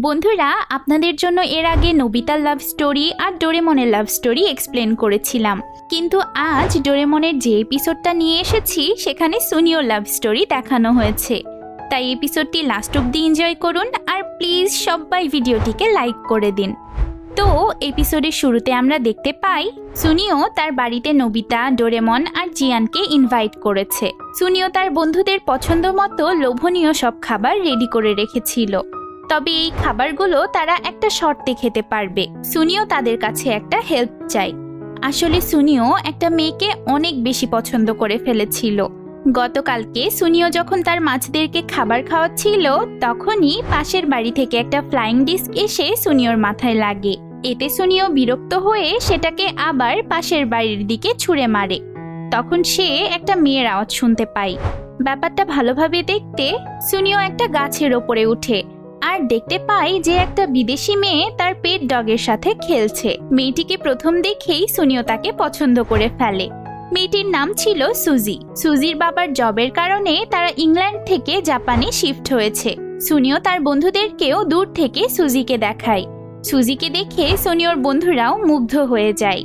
বন্ধুরা, আপনাদের জন্য এর আগে নোবিতার লাভ স্টোরি আর ডোরেমনের লাভ স্টোরি এক্সপ্লেন করেছিলাম, কিন্তু আজ ডোরেমনের যে এপিসোডটা নিয়ে এসেছি সেখানে সুনিওর লাভ স্টোরি দেখানো হয়েছে। তাই এপিসোডটি লাস্ট অব্দি এনজয় করুন আর প্লিজ সবাই ভিডিওটিকে লাইক করে দিন। তো এপিসোডের শুরুতে আমরা দেখতে পাই সুনিও তার বাড়িতে নোবিতা, ডোরেমন আর জিয়ানকে ইনভাইট করেছে। সুনিও তার বন্ধুদের পছন্দ মতো লোভনীয় সব খাবার রেডি করে রেখেছিল, তবে এই খাবারগুলো তারা একটা শর্তে খেতে পারবে। সুনিও তাদের কাছে একটা হেল্প চাই। আসলে সুনিও একটা মেয়েকে অনেক বেশি পছন্দ করে ফেলেছিল। গতকালকে সুনিও যখন তার মাছদেরকে খাবার খাওয়াচ্ছিল তখনই পাশের বাড়ি থেকে একটা ফ্লাইং ডিস্ক এসে সুনিওর মাথায় লাগে। এতে সুনিও বিরক্ত হয়ে সেটাকে আবার পাশের বাড়ির দিকে ছুঁড়ে মারে। তখন সে একটা মেয়ের আওয়াজ শুনতে পায়। ব্যাপারটা ভালোভাবে দেখতে সুনিও একটা গাছের ওপরে উঠে আর দেখতে পাই যে একটা বিদেশি মেয়ে তার পেট ডগের সাথে খেলছে। মেয়েটিকে প্রথম দেখেই সুনিও তাকে পছন্দ করে ফেলে। মেয়েটির নাম ছিল সুজি। সুজির বাবার জবের কারণে তারা ইংল্যান্ড থেকে জাপানে শিফট হয়েছে। সুনিও তার বন্ধুদেরকেও দূর থেকে সুজিকে দেখায়। সুজিকে দেখে সুনিওর বন্ধুরাও মুগ্ধ হয়ে যায়।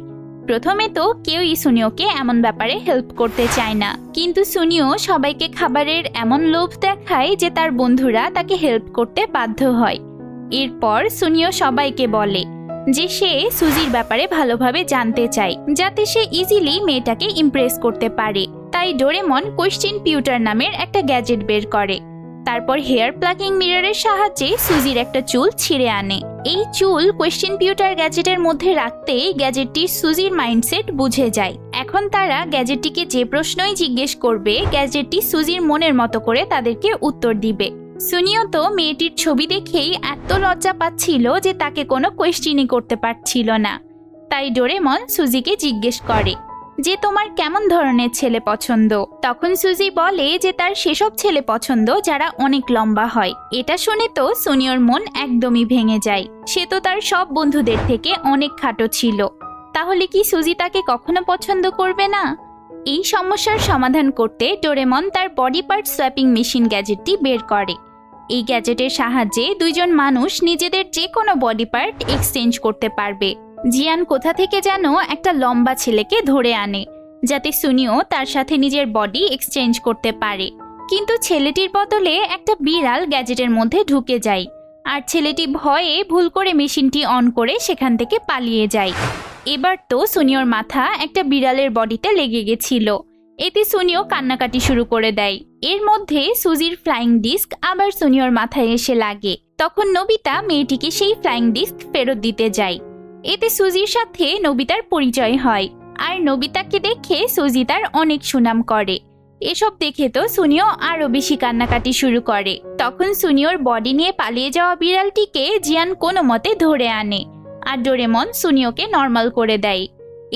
প্রথমে তো কেউই সুনিওকে এমন ব্যাপারে হেল্প করতে চায় না, কিন্তু সুনিও সবাইকে খাবারের এমন লোভ দেখায় যে তার বন্ধুরা তাকে হেল্প করতে বাধ্য হয়। এরপর সুনিও সবাইকে বলে যে সে সুজির ব্যাপারে ভালোভাবে জানতে চায়, যাতে সে ইজিলি মেয়েটাকে ইমপ্রেস করতে পারে। তাই ডোরেমন কোয়েশ্চেন পিউটার নামের একটা গ্যাজেট বের করে। তারপর হেয়ার প্লাকিং মিররের সাহায্যে সুজির একটা চুল ছিঁড়ে আনে। এই চুল কোয়েশ্চেন পিউটার গ্যাজেটের মধ্যে রাখতেই গ্যাজেটটি সুজির মাইন্ডসেট বুঝে যায়। এখন তারা গ্যাজেটটিকে যে প্রশ্নই জিজ্ঞেস করবে গ্যাজেটটি সুজির মনের মতো করে তাদেরকে উত্তর দিবে। সুনিও তো মেয়েটির ছবি দেখেই এত লজ্জা পাচ্ছিল যে তাকে কোনো কোয়েশ্চেনই করতে পারছিল না। তাই ডোরেমন সুজিকে জিজ্ঞেস করে যে তোমার কেমন ধরনের ছেলে পছন্দ। তখন সুজি বলে যে তার সেসব ছেলে পছন্দ যারা অনেক লম্বা হয়। এটা শুনে তো সুনিওর মন একদমই ভেঙে যায়। সে তো তার সব বন্ধুদের থেকে অনেক খাটো ছিল, তাহলে কি সুজি তাকে কখনো পছন্দ করবে না? এই সমস্যার সমাধান করতে ডোরেমন তার বডি পার্ট সোয়াপিং মেশিন গ্যাজেটটি বের করে। এই গ্যাজেটের সাহায্যে দুইজন মানুষ নিজেদের যে কোনো বডি পার্ট এক্সচেঞ্জ করতে পারবে। জিয়ান কোথা থেকে যেন একটা লম্বা ছেলেকে ধরে আনে, যাতে সুনিও তার সাথে নিজের বডি এক্সচেঞ্জ করতে পারে। কিন্তু ছেলেটির বদলে একটা বিড়াল গ্যাজেটের মধ্যে ঢুকে যায়, আর ছেলেটি ভয়ে ভুল করে মেশিনটি অন করে সেখান থেকে পালিয়ে যায়। এবার তো সুনিওর মাথা একটা বিড়ালের বডিতে লেগে গেছিল। এতে সুনিও কান্নাকাটি শুরু করে দেয়। এর মধ্যে সুজির ফ্লাইং ডিস্ক আবার সুনিওর মাথায় এসে লাগে। তখন নোবিতা মেয়েটিকে সেই ফ্লাইং ডিস্ক ফেরত দিতে যায়। এতে সুজির সাথে নোবিতার পরিচয় হয়, আর নোবিতাকে দেখে সুজি তার অনেক সুনাম করে। এসব দেখে তো সুনিও আরো বেশি কান্নাকাটি শুরু করে। তখন সুনিওর বডি নিয়ে পালিয়ে যাওয়া বিড়ালটিকে জিয়ান কোনো মতে ধরে আনে, আর ডোরেমন সুনিওকে নর্মাল করে দেয়।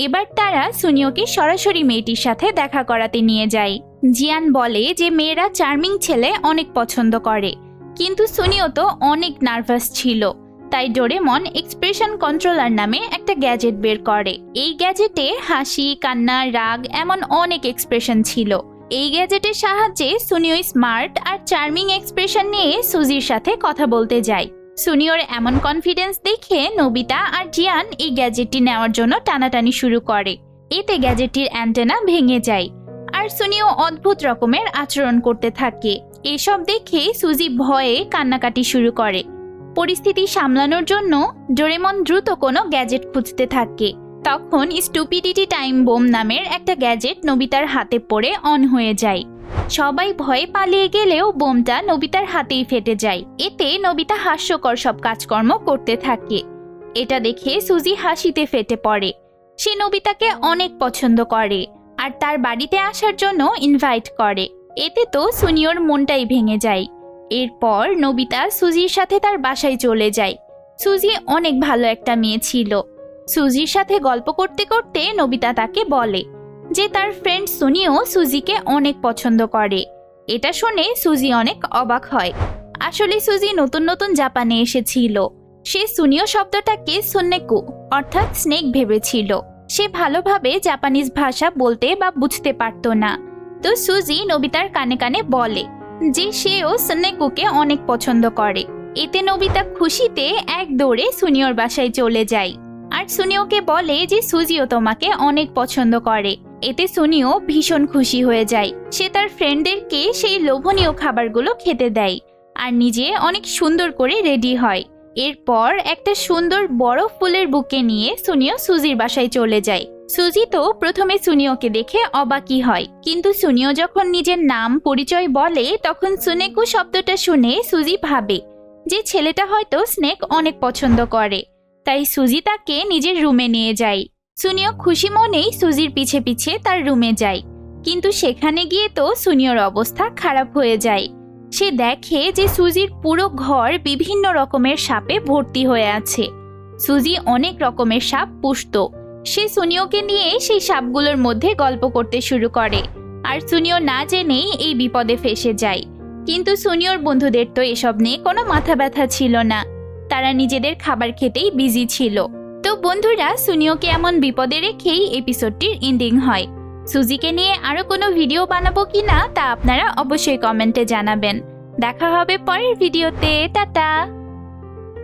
এবার তারা সুনিওকে সরাসরি মেয়েটির সাথে দেখা করাতে নিয়ে যায়। জিয়ান বলে যে মেয়েরা চার্মিং ছেলে অনেক পছন্দ করে, কিন্তু সুনিও তো অনেক নার্ভাস ছিল। তাই ডোরেমন এক্সপ্রেশন কন্ট্রোলার নামে একটা গ্যাজেট বের করে। এই গ্যাজেটে হাসি, কান্না, রাগ এমন অনেক এক্সপ্রেশন ছিল। এই গ্যাজেটের সাহায্যে সুনিও স্মার্ট আর চার্মিং এক্সপ্রেশন নিয়ে সুজির সাথে কথা বলতে যায়। সুনিওর এমন কনফিডেন্স দেখে নোবিতা আর জিয়ান এই গ্যাজেটটি নেওয়ার জন্য টানাটানি শুরু করে। এতে গ্যাজেটটির অ্যান্টেনা ভেঙে যায়, আর সুনিও অদ্ভুত রকমের আচরণ করতে থাকে। এসব দেখে সুজি ভয়ে কান্নাকাটি শুরু করে। পরিস্থিতি সামলানোর জন্য ডোরেমন দ্রুত কোনো গ্যাজেট খুঁজতে থাকে। তখন স্টুপিডিটি টাইম বোম নামের একটা গ্যাজেট নোবিতার হাতে পড়ে অন হয়ে যায়। সবাই ভয়ে পালিয়ে গেলেও বোমটা নোবিতার হাতেই ফেটে যায়। এতে নোবিতা হাস্যকর সব কাজকর্ম করতে থাকে। এটা দেখে সুজি হাসিতে ফেটে পড়ে। সে নোবিতাকে অনেক পছন্দ করে আর তার বাড়িতে আসার জন্য ইনভাইট করে। এতে তো সুনিওর মনটাই ভেঙে যায়। এরপর নোবিতা সুজির সাথে তার বাসায় চলে যায়। সুজি অনেক ভালো একটা মেয়ে ছিল। সুজির সাথে গল্প করতে করতে নোবিতা তাকে বলে যে তার ফ্রেন্ড সুনিও সুজিকে অনেক পছন্দ করে। এটা শুনে সুজি অনেক অবাক হয়। আসলে সুজি নতুন নতুন জাপানে এসেছিল। সে সুনিও শব্দটাকে সুন্নেকু অর্থাৎ স্নেক ভেবেছিল। সে ভালোভাবে জাপানিজ ভাষা বলতে বা বুঝতে পারত না। তো সুজি নোবিতার কানে কানে বলে যে সেও সুন্নেকুকে অনেক পছন্দ করে। এতে নবিতা খুশিতে এক দৌড়ে সুনিয়র বাসায় চলে যায় আর সুনিওকে বলে যে সুজিও তোমাকে অনেক পছন্দ করে। এতে সুনিও ভীষণ খুশি হয়ে যায়। সে তার ফ্রেন্ডদেরকে সেই লোভনীয় খাবারগুলো খেতে দেয় আর নিজে অনেক সুন্দর করে রেডি হয়। এরপর একটা সুন্দর বড় ফুলের বুকে নিয়ে সুনিও সুজির বাসায় চলে যায়। সুজি তো প্রথমে সুনিওকে দেখে অবাকই হয়, কিন্তু সুনিও যখন নিজের নাম পরিচয় বলে তখন সুনেকু শব্দটা শুনে সুজি ভাবে যে ছেলেটা হয়তো স্নেক অনেক পছন্দ করে, তাই সুজি তাকে নিজের রুমে নিয়ে যায়। সুনিও খুশি মনেই সুজির পিছে পিছে তার রুমে যায়, কিন্তু সেখানে গিয়ে তো সুনিওর অবস্থা খারাপ হয়ে যায়। সে দেখে যে সুজির পুরো ঘর বিভিন্ন রকমের সাপে ভর্তি হয়ে আছে। সুজি অনেক রকমের সাপ পুষত। সে সুনিওকে নিয়ে সেই সাপগুলোর মধ্যে গল্প করতে শুরু করে আর সুনিও না জেনেই এই বিপদে ফেসে যায়। কিন্তু সুনিওর বন্ধুদের তো এসব নিয়ে কোনো মাথা ব্যথা ছিল না, তারা নিজেদের খাবার খেতেই বিজি ছিল। তো বন্ধুরা, সুনিওকে এমন বিপদে রেখেই এপিসোডটির এন্ডিং হয়। সুজিকে নিয়ে আরো কোনো ভিডিও বানাবো কিনা তা আপনারা অবশ্যই কমেন্টে জানাবেন। দেখা হবে পরের ভিডিওতে। টাটা।